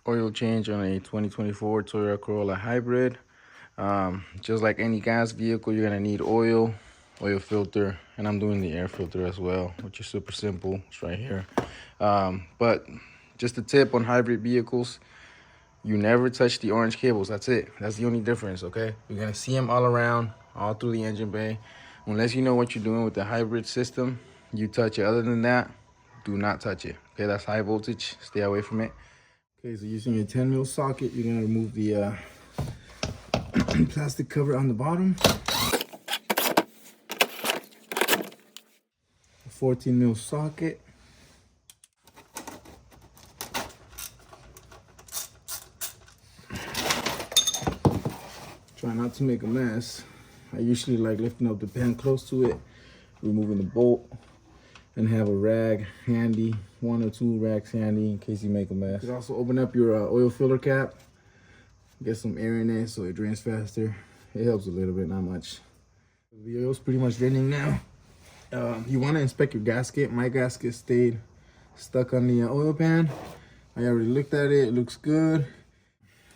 Oil change on a 2024 Toyota Corolla Hybrid. Just like any gas vehicle, you're gonna need oil filter, and I'm doing the air filter as well, which is super simple. It's right here. But just a tip on hybrid vehicles, you never touch the orange cables. That's it. That's the only difference, okay? You're gonna see them all around, all through the engine bay. Unless you know what you're doing with the hybrid system, you touch it. Other than that, do not touch it. Okay, that's high voltage. Stay away from it. Okay, so using a 10 mil socket, you're gonna remove the plastic cover on the bottom. A 14 mil socket. Try not to make a mess. I usually like lifting up the pan close to it, removing the bolt, and have a rag handy, 1 or 2 rags handy in case you make a mess. You could also open up your oil filler cap, get some air in it so it drains faster. It helps a little bit, not much. The oil's pretty much draining now. You want to inspect your gasket. My gasket stayed stuck on the oil pan. I already looked at it. It looks good.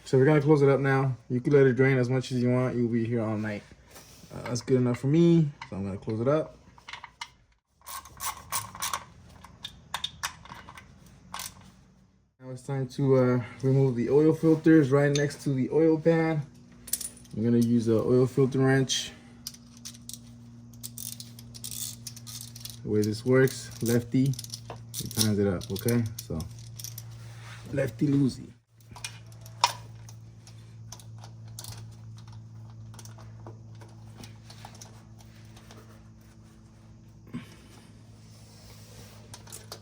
So we're gonna close it up now. You can let it drain as much as you want. You'll be here all night. That's good enough for me. So I'm gonna close it up. Now it's time to remove the oil filters right next to the oil pan. I'm gonna use an oil filter wrench. The way this works, lefty, it tightens it up, okay? So, lefty loosey.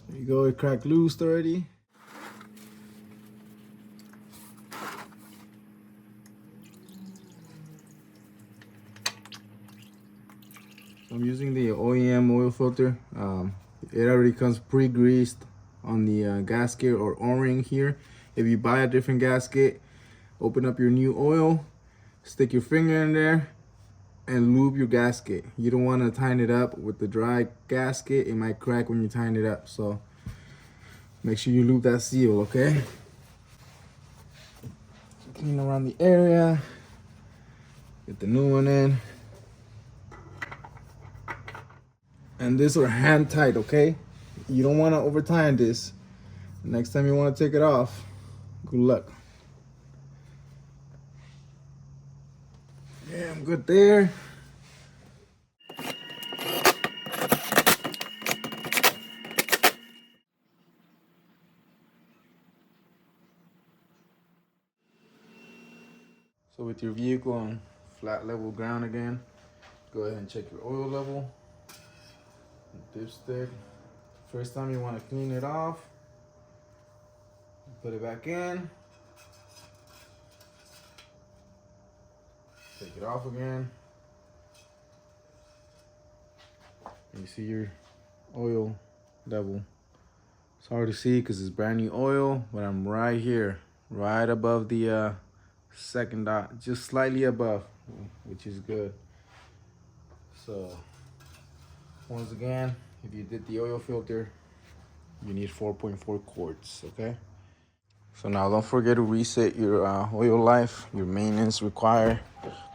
There you go, it cracked loose already. I'm using the OEM oil filter. It already comes pre-greased on the gasket or O-ring here. If you buy a different gasket, open up your new oil, stick your finger in there, and lube your gasket. You don't want to tighten it up with the dry gasket. It might crack when you tighten it up. So make sure you lube that seal, okay? Clean around the area. Get the new one in. And this are hand tight, okay? You don't want to over tighten this. Next time you want to take it off, good luck. Yeah, I'm good there. So with your vehicle on flat level ground again, go ahead and check your oil level. Dipstick. First time you want to clean it off, put it back in, take it off again, and you see your oil level. It's hard to see because it's brand new oil, but I'm right here, right above the second dot, just slightly above, which is good. So once again, if you did the oil filter, you need 4.4 quarts, okay? So now don't forget to reset your oil life, your maintenance required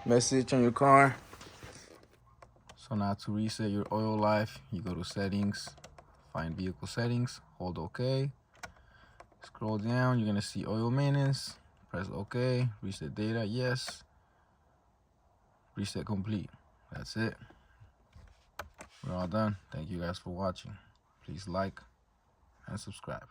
message on your car. So now to reset your oil life, you go to settings, find vehicle settings, hold OK. Scroll down, you're gonna see oil maintenance, press OK, reset data, yes. Reset complete, that's it. We're all done. Thank you guys for watching. Please like and subscribe.